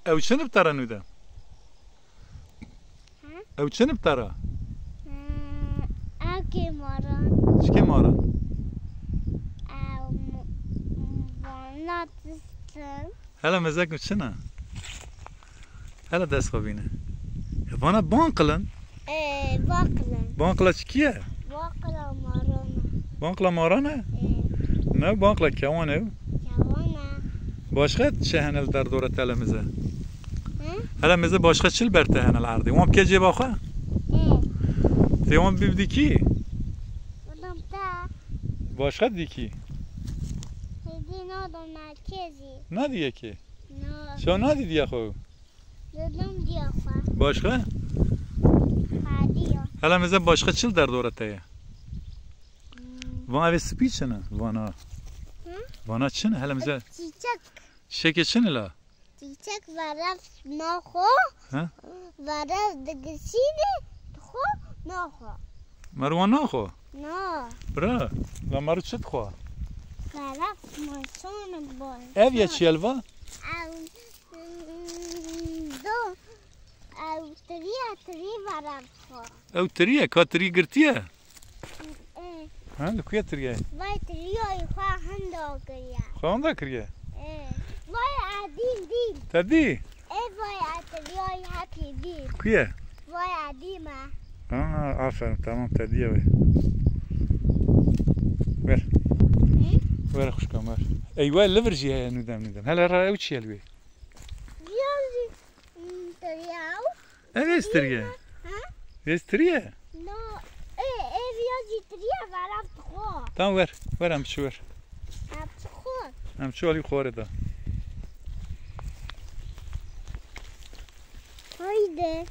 او چه نبتره نوده؟ او چه نبتره؟ او که ماران چه مارا؟ او واناتستن هلا مزاج چه نه؟ هلا دست خوابینه وانا بانقلن؟ باقلن بانقلا چکیه؟ باقلا مارانه بانقلا مارانه؟ نه بانقلا کوانه جوانه باشقه چه هنل در دوره تلمزه؟ هلا مزه باشقه چل برته هنل عرضی وام که جیب آخه؟ تیوان بیبدی کی؟ بودم تا باشقه دی کی؟ هیدی نادم مرکزی ندیه کی؟ نه شو ندیدی خو؟ دادم دیافا باشقه؟ خادیو هلا مزه باشقه چل در دوره تایه؟ وان اوی سپی چنه؟ وانا چنه؟ هلا مزه چیچک شکه چنه لا؟ چیچک ورف نخو ها؟ ورف دگسیده خو نخو مروان ناخو؟ نه برا و مرو چت خو؟ ورف ماشون بال اویه چیلوا؟ او دو او تری ورف خو او تریه که تری گرتیه؟ ها لکویه تریه؟ وای تریای خو هندو کریا خوانده کریه؟ وای عدیم دیم تدی؟ وای تریای هکی دیم کویه؟ وای عدیمه آفرین تمام تدیه وی بر بر خوش کن بر ایوه لورجی های نودم هلا را او چیه لوی؟ بیازی تریاو اوه استریه؟ استریه؟ نو بیازی تریا ورف خو تمام ور هم چو ور خو هم چو علی خواره دا هایده